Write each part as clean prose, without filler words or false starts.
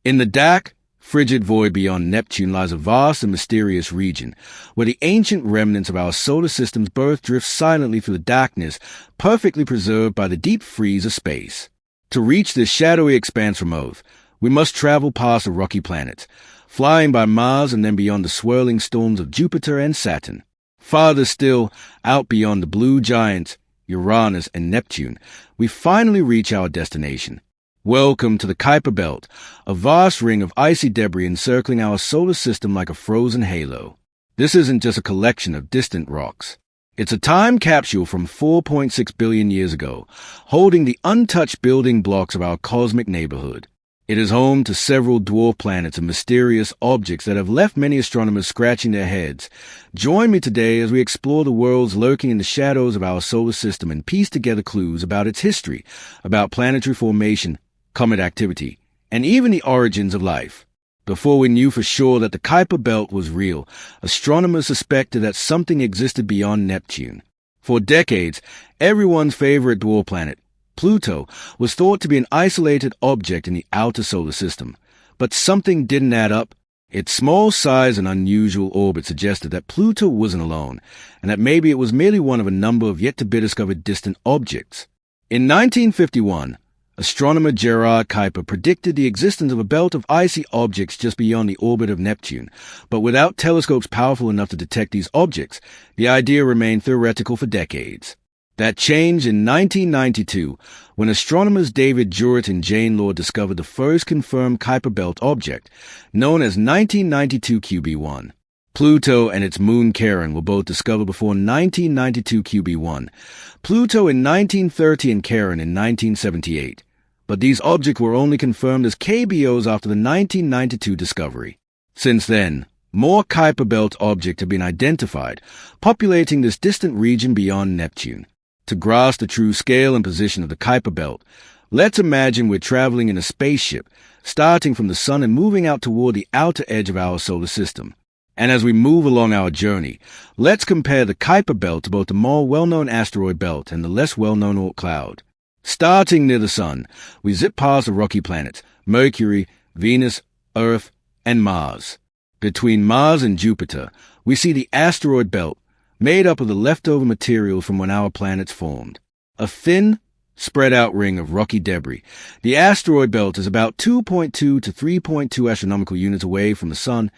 In the dark, frigid void beyond Neptune lies a vast and mysterious region, where the ancient remnants of our solar system's birth drift silently through the darkness, perfectly preserved by the deep freeze of space. To reach this shadowy expanse from Earth, we must travel past the rocky planets, flying by Mars and then beyond the swirling storms of Jupiter and Saturn. Farther still, out beyond the blue giants, Uranus and Neptune, we finally reach our destination. Welcome to the Kuiper Belt, a vast ring of icy debris encircling our solar system like a frozen halo. This isn't just a collection of distant rocks. It's a time capsule from 4.6 billion years ago, holding the untouched building blocks of our cosmic neighborhood. It is home to several dwarf planets and mysterious objects that have left many astronomers scratching their heads. Join me today as we explore the worlds lurking in the shadows of our solar system and piece together clues about its history, about planetary formation, comet activity, and even the origins of life. Before we knew for sure that the Kuiper Belt was real, astronomers suspected that something existed beyond Neptune. For decades, everyone's favorite dwarf planet, Pluto, was thought to be an isolated object in the outer solar system. But something didn't add up. Its small size and unusual orbit suggested that Pluto wasn't alone, and that maybe it was merely one of a number of yet-to-be-discovered distant objects. In 1951, astronomer Gerard Kuiper predicted the existence of a belt of icy objects just beyond the orbit of Neptune, but without telescopes powerful enough to detect these objects, the idea remained theoretical for decades. That changed in 1992, when astronomers David Jurett and Jane Lord discovered the first confirmed Kuiper Belt object, known as 1992 QB1. Pluto and its moon Charon were both discovered before 1992 QB1, Pluto in 1930 and Charon in 1978. But these objects were only confirmed as KBOs after the 1992 discovery. Since then, more Kuiper Belt objects have been identified, populating this distant region beyond Neptune. To grasp the true scale and position of the Kuiper Belt, let's imagine we're traveling in a spaceship, starting from the Sun and moving out toward the outer edge of our solar system. And as we move along our journey, let's compare the Kuiper Belt to both the more well-known asteroid belt and the less well-known Oort cloud. Starting near the Sun, we zip past the rocky planets, Mercury, Venus, Earth, and Mars. Between Mars and Jupiter, we see the asteroid belt, made up of the leftover material from when our planets formed. A thin, spread-out ring of rocky debris, the asteroid belt is about 2.2 to 3.2 astronomical units away from the Sun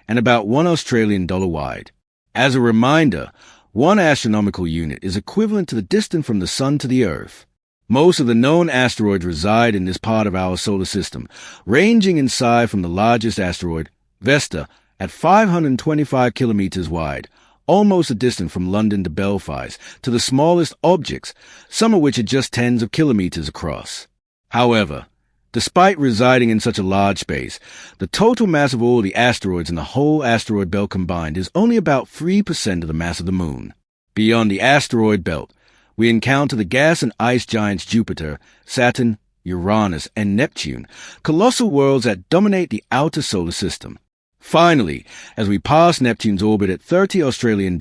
and about $1 Australian wide. As a reminder, 1 astronomical unit is equivalent to the distance from the Sun to the Earth. Most of the known asteroids reside in this part of our solar system, ranging in size from the largest asteroid, Vesta, at 525 kilometers wide, almost a distance from London to Belfast, to the smallest objects, some of which are just tens of kilometers across. However, despite residing in such a large space, the total mass of all the asteroids in the whole asteroid belt combined is only about 3% of the mass of the Moon. Beyond the asteroid belt, we encounter the gas and ice giants Jupiter, Saturn, Uranus, and Neptune, colossal worlds that dominate the outer solar system. Finally, as we pass Neptune's orbit at $30 Australian,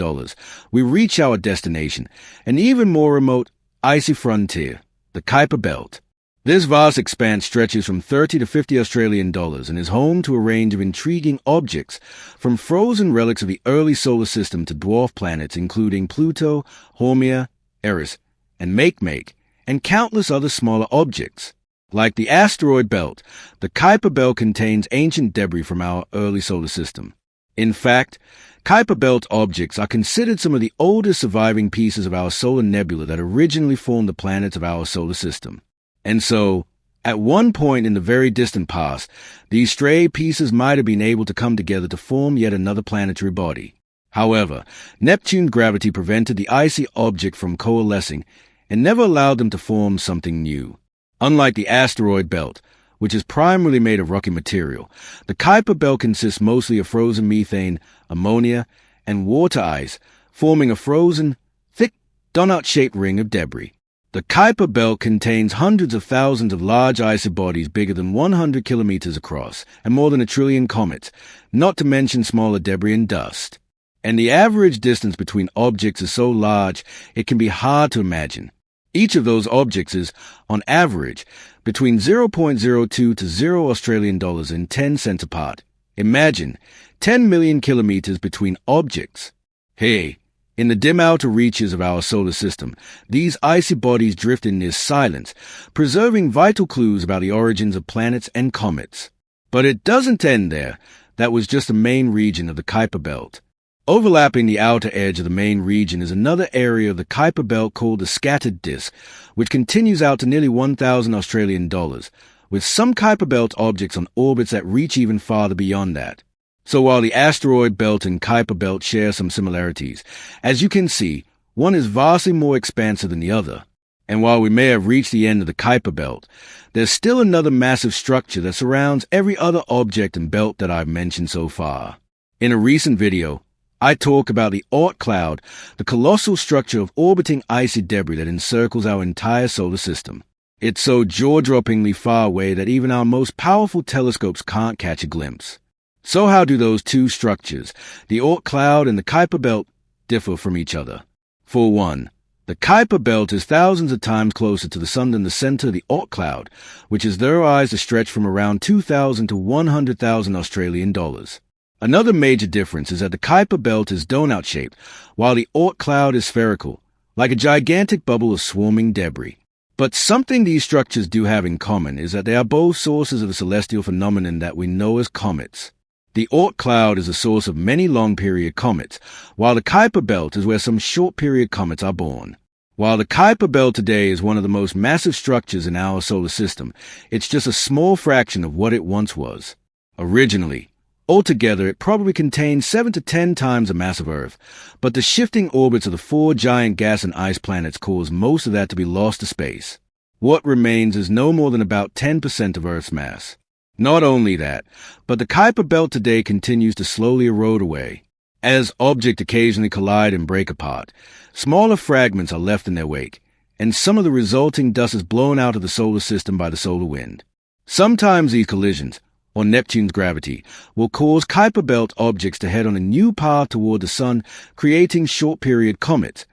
we reach our destination, an even more remote, icy frontier, the Kuiper Belt. This vast expanse stretches from 30 to 50 Australian dollars and is home to a range of intriguing objects, from frozen relics of the early solar system to dwarf planets including Pluto, Haumea, Eris, and Make, and countless other smaller objects. Like the asteroid belt, the Kuiper Belt contains ancient debris from our early solar system. In fact, Kuiper Belt objects are considered some of the oldest surviving pieces of our solar nebula that originally formed the planets of our solar system. And so, at one point in the very distant past, these stray pieces might have been able to come together to form yet another planetary body. However, Neptune's gravity prevented the icy object from coalescing and never allowed them to form something new. Unlike the asteroid belt, which is primarily made of rocky material, the Kuiper Belt consists mostly of frozen methane, ammonia, and water ice, forming a frozen, thick, donut-shaped ring of debris. The Kuiper Belt contains hundreds of thousands of large icy bodies bigger than 100 kilometers across and more than 1 trillion comets, not to mention smaller debris and dust. And the average distance between objects is so large it can be hard to imagine. Each of those objects is, on average, between 0.02 to 0 Australian dollars and 10 cents apart. Imagine 10 million kilometers between objects. Hey, in the dim outer reaches of our solar system, these icy bodies drift in near silence, preserving vital clues about the origins of planets and comets. But it doesn't end there. That was just the main region of the Kuiper Belt. Overlapping the outer edge of the main region is another area of the Kuiper Belt called the scattered disk, which continues out to nearly 1,000 Australian dollars, with some Kuiper Belt objects on orbits that reach even farther beyond that. So while the asteroid belt and Kuiper Belt share some similarities, as you can see, one is vastly more expansive than the other. And while we may have reached the end of the Kuiper Belt, there's still another massive structure that surrounds every other object and belt that I've mentioned so far. In a recent video, I talk about the Oort cloud, the colossal structure of orbiting icy debris that encircles our entire solar system. It's so jaw-droppingly far away that even our most powerful telescopes can't catch a glimpse. So how do those two structures, the Oort cloud and the Kuiper Belt, differ from each other? For one, the Kuiper Belt is thousands of times closer to the Sun than the center of the Oort cloud, which is theorized to stretch from around 2,000 to 100,000 Australian dollars. Another major difference is that the Kuiper Belt is donut-shaped, while the Oort cloud is spherical, like a gigantic bubble of swarming debris. But something these structures do have in common is that they are both sources of the celestial phenomenon that we know as comets. The Oort cloud is a source of many long-period comets, while the Kuiper Belt is where some short-period comets are born. While the Kuiper Belt today is one of the most massive structures in our solar system, it's just a small fraction of what it once was. Originally, altogether, it probably contained 7 to 10 times the mass of Earth, but the shifting orbits of the 4 giant gas and ice planets caused most of that to be lost to space. What remains is no more than about 10% of Earth's mass. Not only that, but the Kuiper Belt today continues to slowly erode away. As objects occasionally collide and break apart, smaller fragments are left in their wake, and some of the resulting dust is blown out of the solar system by the solar wind. Sometimes these collisions, or Neptune's gravity, will cause Kuiper Belt objects to head on a new path toward the Sun, creating short-period comets,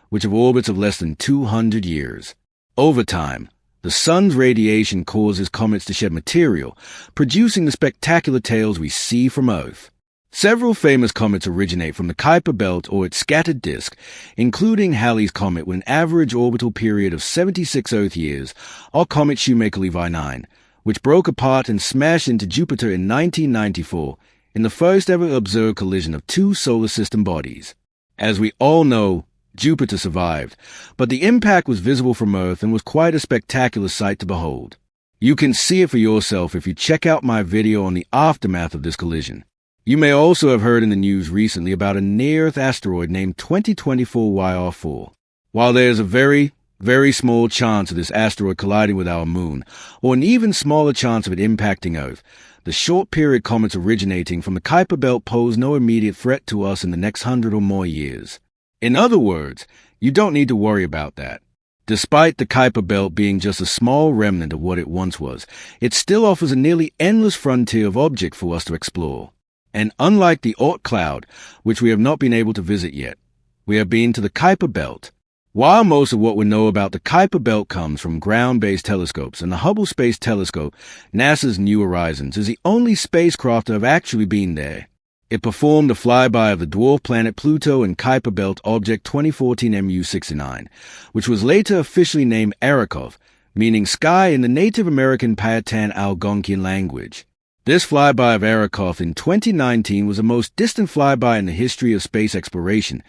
which have orbits of less than 200 years. Over time, the Sun's radiation causes comets to shed material, producing the spectacular tails we see from Earth. Several famous comets originate from the Kuiper Belt or its scattered disk, including Halley's Comet with an average orbital period of 76 Earth years, or Comet Shoemaker-Levy 9, which broke apart and smashed into Jupiter in 1994 in the first ever observed collision of two solar system bodies. As we all know, Jupiter survived, but the impact was visible from Earth and was quite a spectacular sight to behold. You can see it for yourself if you check out my video on the aftermath of this collision. You may also have heard in the news recently about a near-Earth asteroid named 2024 YR4. While there is a very, very small chance of this asteroid colliding with our moon, or an even smaller chance of it impacting Earth, the short-period comets originating from the Kuiper Belt pose no immediate threat to us in the next 100 or more years. In other words, you don't need to worry about that. Despite the Kuiper Belt being just a small remnant of what it once was, it still offers a nearly endless frontier of objects for us to explore. And unlike the Oort cloud, which we have not been able to visit yet, we have been to the Kuiper Belt. While most of what we know about the Kuiper Belt comes from ground-based telescopes and the Hubble Space Telescope, NASA's New Horizons is the only spacecraft to have actually been there. It performed a flyby of the dwarf planet Pluto and Kuiper Belt object 2014 MU-69, which was later officially named Arrokoth, meaning sky in the Native American Powhatan Algonquian language. This flyby of Arrokoth in 2019 was the most distant flyby in the history of space exploration,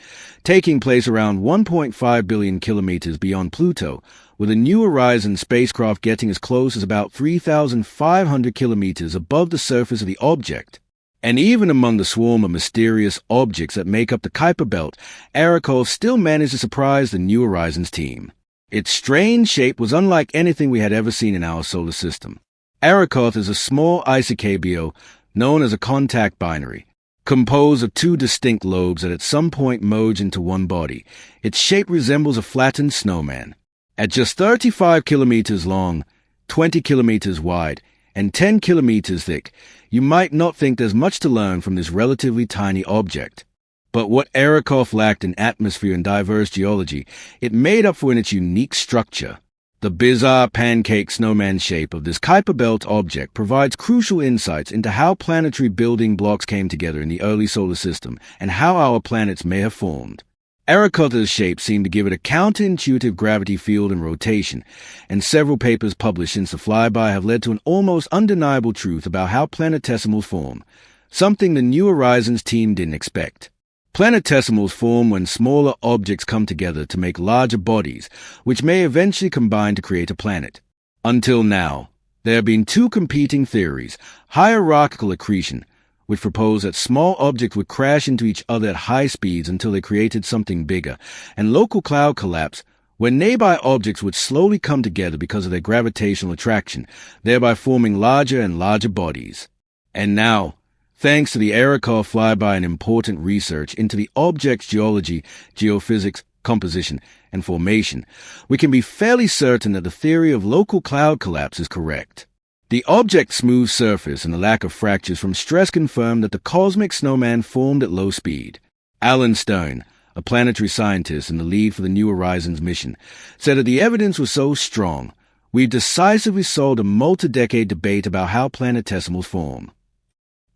taking place around 1.5 billion kilometers beyond Pluto, with a New Horizons spacecraft getting as close as about 3,500 kilometers above the surface of the object. And even among the swarm of mysterious objects that make up the Kuiper Belt, Arrokoth still managed to surprise the New Horizons team. Its strange shape was unlike anything we had ever seen in our solar system. Arrokoth is a small isocabio known as a contact binary, composed of two distinct lobes that at some point merge into one body. Its shape resembles a flattened snowman. At just 35 kilometers long, 20 kilometers wide, and 10 kilometers thick, you might not think there's much to learn from this relatively tiny object. But what Arrokoth lacked in atmosphere and diverse geology, it made up for in its unique structure. The bizarre pancake snowman shape of this Kuiper Belt object provides crucial insights into how planetary building blocks came together in the early solar system and how our planets may have formed. Arrokoth's shape seemed to give it a counterintuitive gravity field and rotation, and several papers published since the flyby have led to an almost undeniable truth about how planetesimals form, something the New Horizons team didn't expect. Planetesimals form when smaller objects come together to make larger bodies, which may eventually combine to create a planet. Until now, there have been two competing theories: hierarchical accretion, which proposed that small objects would crash into each other at high speeds until they created something bigger, and local cloud collapse, where nearby objects would slowly come together because of their gravitational attraction, thereby forming larger and larger bodies. And now, thanks to the Arrokoth flyby and important research into the object's geology, geophysics, composition, and formation, we can be fairly certain that the theory of local cloud collapse is correct. The object's smooth surface and the lack of fractures from stress confirm that the cosmic snowman formed at low speed. Alan Stern, a planetary scientist and the lead for the New Horizons mission, said that the evidence was so strong, we've decisively solved a multi-decade debate about how planetesimals form.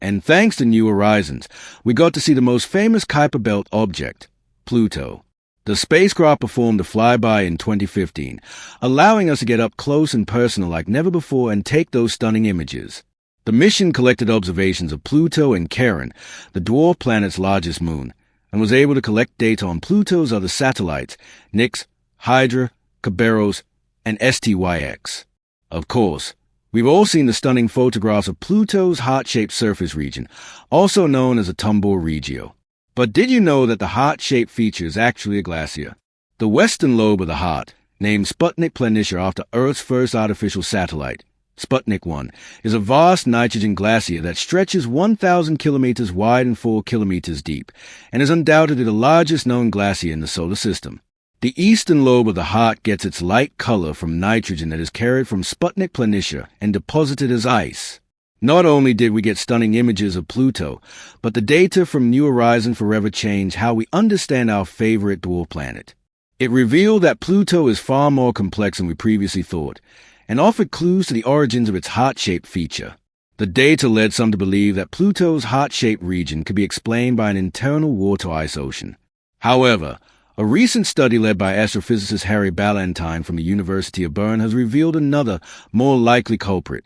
And thanks to New Horizons, we got to see the most famous Kuiper Belt object, Pluto. The spacecraft performed a flyby in 2015, allowing us to get up close and personal like never before and take those stunning images. The mission collected observations of Pluto and Charon, the dwarf planet's largest moon, and was able to collect data on Pluto's other satellites, Nix, Hydra, Kerberos, and STYX. Of course, we've all seen the stunning photographs of Pluto's heart-shaped surface region, also known as a tumor regio. But did you know that the heart-shaped feature is actually a glacier? The western lobe of the heart, named Sputnik Planitia after Earth's first artificial satellite, Sputnik 1, is a vast nitrogen glacier that stretches 1,000 kilometers wide and 4 kilometers deep, and is undoubtedly the largest known glacier in the solar system. The eastern lobe of the heart gets its light color from nitrogen that is carried from Sputnik Planitia and deposited as ice. Not only did we get stunning images of Pluto, but the data from New Horizons forever changed how we understand our favorite dwarf planet. It revealed that Pluto is far more complex than we previously thought, and offered clues to the origins of its heart-shaped feature. The data led some to believe that Pluto's heart-shaped region could be explained by an internal water-ice ocean. However, a recent study led by astrophysicist Harry Ballantyne from the University of Bern has revealed another, more likely culprit.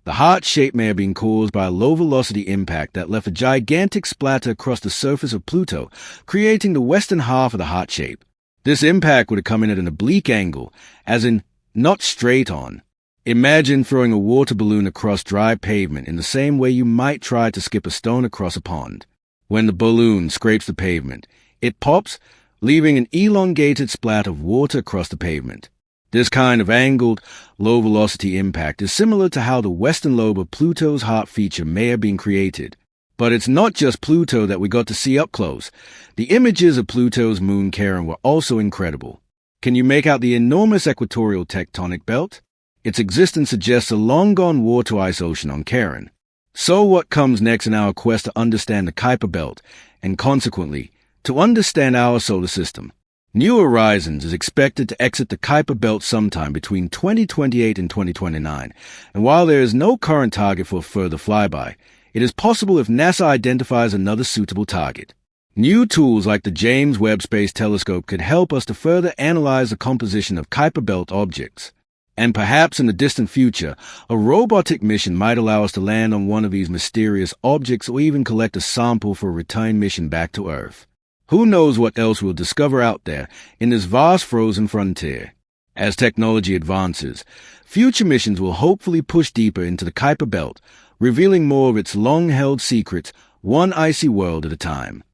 The heart shape may have been caused by a low-velocity impact that left a gigantic splatter across the surface of Pluto, creating the western half of the heart shape. This impact would have come in at an oblique angle, as in, not straight on. Imagine throwing a water balloon across dry pavement in the same way you might try to skip a stone across a pond. When the balloon scrapes the pavement, it pops, leaving an elongated splat of water across the pavement. This kind of angled, low-velocity impact is similar to how the western lobe of Pluto's heart feature may have been created. But it's not just Pluto that we got to see up close. The images of Pluto's moon Charon were also incredible. Can you make out the enormous equatorial tectonic belt? Its existence suggests a long-gone water-ice ocean on Charon. So what comes next in our quest to understand the Kuiper Belt, and consequently, to understand our solar system? New Horizons is expected to exit the Kuiper Belt sometime between 2028 and 2029, and while there is no current target for a further flyby, it is possible if NASA identifies another suitable target. New tools like the James Webb Space Telescope could help us to further analyze the composition of Kuiper Belt objects. And perhaps in the distant future, a robotic mission might allow us to land on one of these mysterious objects or even collect a sample for a return mission back to Earth. Who knows what else we'll discover out there in this vast frozen frontier? As technology advances, future missions will hopefully push deeper into the Kuiper Belt, revealing more of its long-held secrets, one icy world at a time.